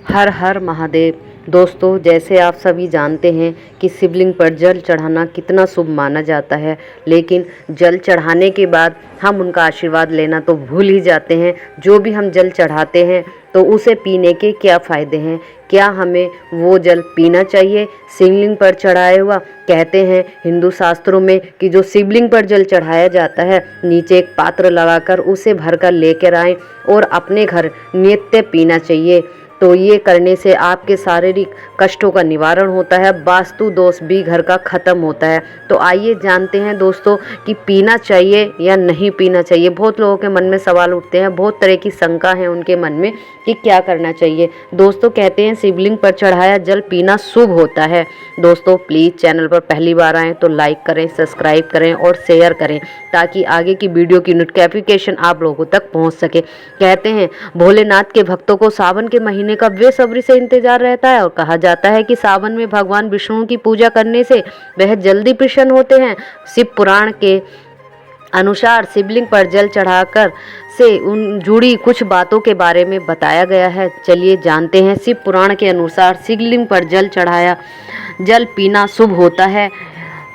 हर हर महादेव। दोस्तों, जैसे आप सभी जानते हैं कि शिवलिंग पर जल चढ़ाना कितना शुभ माना जाता है, लेकिन जल चढ़ाने के बाद हम उनका आशीर्वाद लेना तो भूल ही जाते हैं। जो भी हम जल चढ़ाते हैं तो उसे पीने के क्या फ़ायदे हैं, क्या हमें वो जल पीना चाहिए शिवलिंग पर चढ़ाया हुआ? कहते हैं हिंदू शास्त्रों में कि जो शिवलिंग पर जल चढ़ाया जाता है, नीचे एक पात्र लगाकर उसे भरकर लेकर आएं और अपने घर नित्य पीना चाहिए। तो ये करने से आपके शारीरिक कष्टों का निवारण होता है, वास्तु दोष भी घर का ख़त्म होता है। तो आइए जानते हैं दोस्तों कि पीना चाहिए या नहीं पीना चाहिए। बहुत लोगों के मन में सवाल उठते हैं, बहुत तरह की शंका है उनके मन में कि क्या करना चाहिए। दोस्तों, कहते हैं शिवलिंग पर चढ़ाया जल पीना शुभ होता है। दोस्तों, प्लीज़ चैनल पर पहली बार आएँ तो लाइक करें, सब्सक्राइब करें और शेयर करें ताकि आगे की वीडियो की नोटिफिकेशन आप लोगों तक पहुँच सके। कहते हैं भोलेनाथ के भक्तों को सावन के महीने का बेसब्री से इंतजार रहता है और कहा जाता है कि सावन में भगवान विष्णु की पूजा करने से वह जल्दी प्रसन्न होते हैं। शिव पुराण के अनुसार शिवलिंग पर जल चढ़ाकर से उन जुड़ी कुछ बातों के बारे में बताया गया है। चलिए जानते हैं। शिव पुराण के अनुसार शिवलिंग पर जल चढ़ाया जल पीना शुभ होता है।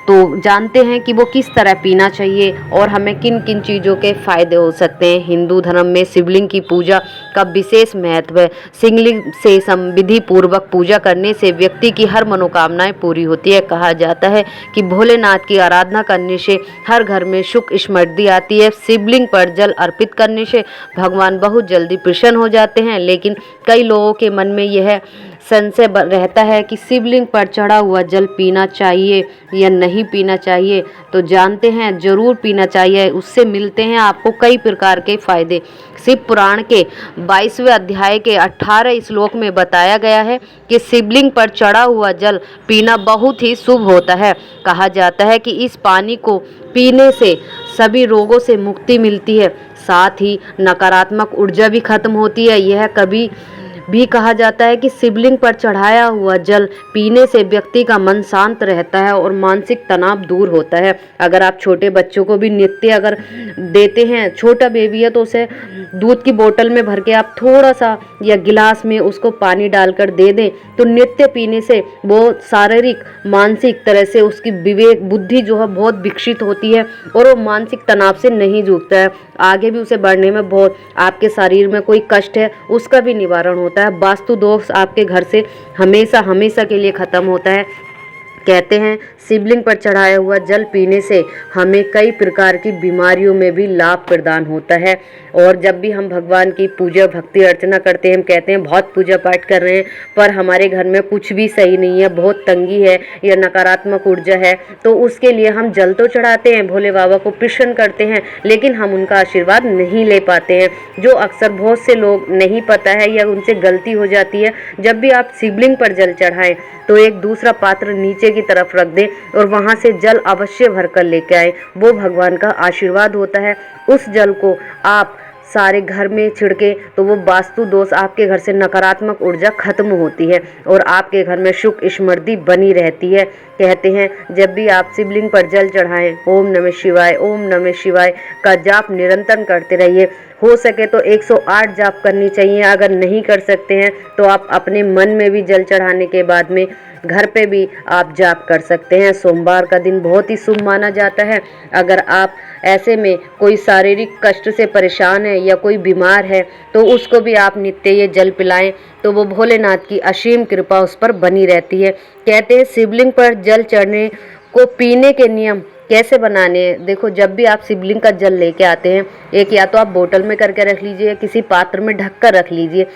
तो जानते हैं कि वो किस तरह पीना चाहिए और हमें किन किन चीज़ों के फ़ायदे हो सकते हैं। हिंदू धर्म में शिवलिंग की पूजा का विशेष महत्व है। शिवलिंग से विधि पूर्वक पूजा करने से व्यक्ति की हर मनोकामनाएं पूरी होती है। कहा जाता है कि भोलेनाथ की आराधना करने से हर घर में सुख समृद्धि आती है। शिवलिंग पर जल अर्पित करने से भगवान बहुत जल्दी प्रसन्न हो जाते हैं, लेकिन कई लोगों के मन में यह संशय रहता है कि शिवलिंग पर चढ़ा हुआ जल पीना चाहिए या नहीं पीना चाहिए। तो जानते हैं ज़रूर पीना चाहिए, उससे मिलते हैं आपको कई प्रकार के फायदे। शिव पुराण के 22वें अध्याय के 18 श्लोक में बताया गया है कि शिवलिंग पर चढ़ा हुआ जल पीना बहुत ही शुभ होता है। कहा जाता है कि इस पानी को पीने से सभी रोगों से मुक्ति मिलती है, साथ ही नकारात्मक ऊर्जा भी खत्म होती है। यह कभी भी कहा जाता है कि शिवलिंग पर चढ़ाया हुआ जल पीने से व्यक्ति का मन शांत रहता है और मानसिक तनाव दूर होता है। अगर आप छोटे बच्चों को भी नित्य अगर देते हैं, छोटा बेबी है तो उसे दूध की बोतल में भर के आप थोड़ा सा या गिलास में उसको पानी डालकर दे दें, तो नित्य पीने से वो शारीरिक मानसिक तरह से उसकी विवेक बुद्धि जो है बहुत विकसित होती है और वो मानसिक तनाव से नहीं जूझता है। आगे भी उसे बढ़ने में बहुत, आपके शरीर में कोई कष्ट है उसका भी निवारण होता है। वास्तु दोष आपके घर से हमेशा हमेशा के लिए खत्म होता है। कहते हैं शिवलिंग पर चढ़ाया हुआ जल पीने से हमें कई प्रकार की बीमारियों में भी लाभ प्रदान होता है। और जब भी हम भगवान की पूजा भक्ति अर्चना करते हैं, हम कहते हैं बहुत पूजा पाठ कर रहे हैं पर हमारे घर में कुछ भी सही नहीं है, बहुत तंगी है या नकारात्मक ऊर्जा है, तो उसके लिए हम जल तो चढ़ाते हैं, भोले बाबा को प्रसन्न करते हैं, लेकिन हम उनका आशीर्वाद नहीं ले पाते हैं, जो अक्सर बहुत से लोग नहीं पता है या उनसे गलती हो जाती है। जब भी आप शिवलिंग पर जल चढ़ाएं तो एक दूसरा पात्र नीचे की तरफ रख दें और वहां से जल अवश्य भरकर लेके आए। वो भगवान का आशीर्वाद होता है। उस जल को आप सारे घर में छिड़के तो वो वास्तु दोष, आपके घर से नकारात्मक ऊर्जा खत्म होती है और आपके घर में सुख समृद्धि बनी रहती है। कहते हैं जब भी आप शिवलिंग पर जल चढ़ाएं, ओम नमः शिवाय, ओम नमः शिवाय का जाप निरंतर करते रहिए। हो सके तो 108 जाप करनी चाहिए। अगर नहीं कर सकते हैं तो आप अपने मन में भी जल चढ़ाने के बाद में घर पे भी आप जाप कर सकते हैं। सोमवार का दिन बहुत ही शुभ माना जाता है। अगर आप ऐसे में कोई शारीरिक कष्ट से परेशान है या कोई बीमार है तो उसको भी आप नित्य ये जल पिलाएं तो वो भोलेनाथ की असीम कृपा उस पर बनी रहती है। कहते हैं शिवलिंग पर जल चढ़ने को पीने के नियम कैसे बनाने हैं। देखो, जब भी आप शिवलिंग का जल लेके आते हैं, एक या तो आप बोतल में करके रख लीजिए या किसी पात्र में ढक कर रख लीजिए।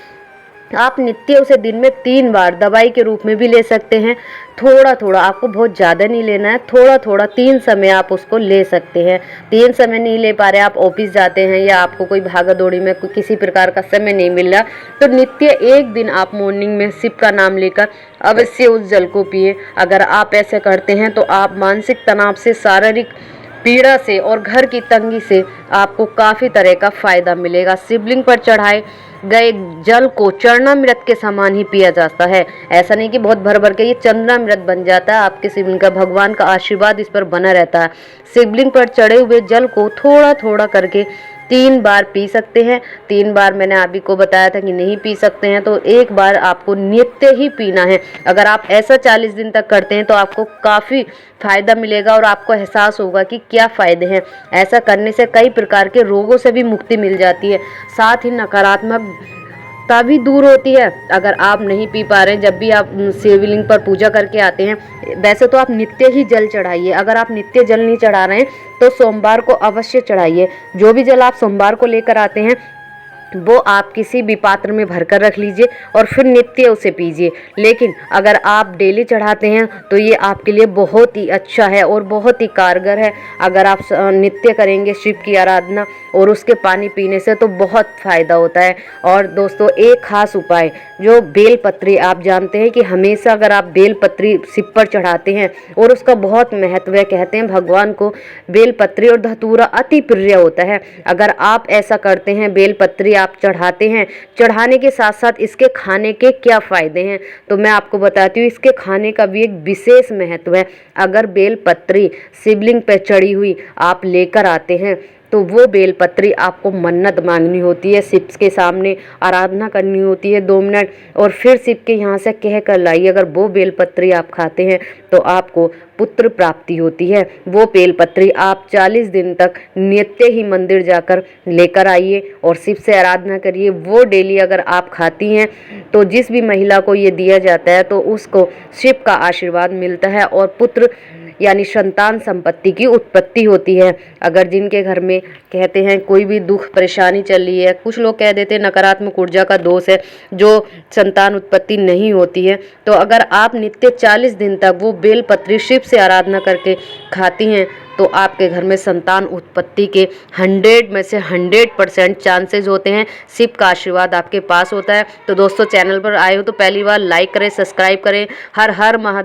आप नित्य उसे दिन में 3 बार दवाई के रूप में भी ले सकते हैं। थोड़ा थोड़ा, आपको बहुत ज़्यादा नहीं लेना है, थोड़ा थोड़ा 3 समय आप उसको ले सकते हैं। 3 समय नहीं ले पा रहे, आप ऑफिस जाते हैं या आपको कोई भागा दौड़ी में किसी प्रकार का समय नहीं मिल रहा, तो नित्य एक दिन आप मॉर्निंग में शिव का नाम लेकर अवश्य उस जल को पिए। अगर आप ऐसे करते हैं तो आप मानसिक तनाव से, शारीरिक पीड़ा से और घर की तंगी से आपको काफ़ी तरह का फ़ायदा मिलेगा। शिवलिंग पर चढ़ाए गए जल को चरणामृत के समान ही पिया जाता है। ऐसा नहीं कि बहुत भर भर के ये चंद्रामृत बन जाता है। आपके शिवलिंग का भगवान का आशीर्वाद इस पर बना रहता है। शिवलिंग पर चढ़े हुए जल को थोड़ा थोड़ा करके 3 बार पी सकते हैं। 3 बार मैंने आप ही को बताया था कि नहीं पी सकते हैं, तो एक बार आपको नित्य ही पीना है। अगर आप ऐसा 40 दिन तक करते हैं तो आपको काफ़ी फ़ायदा मिलेगा और आपको एहसास होगा कि क्या फ़ायदे हैं। ऐसा करने से कई प्रकार के रोगों से भी मुक्ति मिल जाती है, साथ ही नकारात्मकता भी दूर होती है। अगर आप नहीं पी पा रहे हैं, जब भी आप शिवलिंग पर पूजा करके आते हैं, वैसे तो आप नित्य ही जल चढ़ाइए। अगर आप नित्य जल नहीं चढ़ा रहे हैं तो सोमवार को अवश्य चढ़ाइए। जो भी जल आप सोमवार को लेकर आते हैं वो आप किसी भी पात्र में भरकर रख लीजिए और फिर नित्य उसे पीजिए। लेकिन अगर आप डेली चढ़ाते हैं तो ये आपके लिए बहुत ही अच्छा है और बहुत ही कारगर है। अगर आप नित्य करेंगे शिव की आराधना और उसके पानी पीने से तो बहुत फ़ायदा होता है। और दोस्तों, एक खास उपाय जो बेलपत्री, आप जानते हैं कि हमेशा अगर आप बेलपत्री शिव पर चढ़ाते हैं और उसका बहुत महत्व है, कहते हैं भगवान को बेलपत्री और धतूरा अति प्रिय होता है। अगर आप ऐसा करते हैं, बेलपत्री आप चढ़ाते हैं, चढ़ाने के साथ साथ इसके खाने के क्या फ़ायदे हैं तो मैं आपको बताती हूँ। इसके खाने का भी एक विशेष महत्व है। अगर बेलपत्री शिवलिंग पर चढ़ी हुई आप लेकर आते हैं तो वो बेलपत्री आपको मन्नत मांगनी होती है, शिव के सामने आराधना करनी होती है 2 मिनट और फिर शिव के यहाँ से कह कर लाइए। अगर वो बेलपत्री आप खाते हैं तो आपको पुत्र प्राप्ति होती है। वो बेलपत्री आप 40 दिन तक नित्य ही मंदिर जाकर लेकर आइए और शिव से आराधना करिए। वो डेली अगर आप खाती हैं तो जिस भी महिला को ये दिया जाता है तो उसको शिव का आशीर्वाद मिलता है और पुत्र यानी संतान संपत्ति की उत्पत्ति होती है। अगर जिनके घर में कहते हैं कोई भी दुख परेशानी चल रही है, कुछ लोग कह देते हैं नकारात्मक ऊर्जा का दोष है जो संतान उत्पत्ति नहीं होती है, तो अगर आप नित्य 40 दिन तक वो बेलपत्री शिव से आराधना करके खाती हैं तो आपके घर में संतान उत्पत्ति के 100 में से 100% चांसेस होते हैं। शिव का आशीर्वाद आपके पास होता है। तो दोस्तों, चैनल पर आए हो तो पहली बार लाइक करें, सब्सक्राइब करें। हर हर महादेव।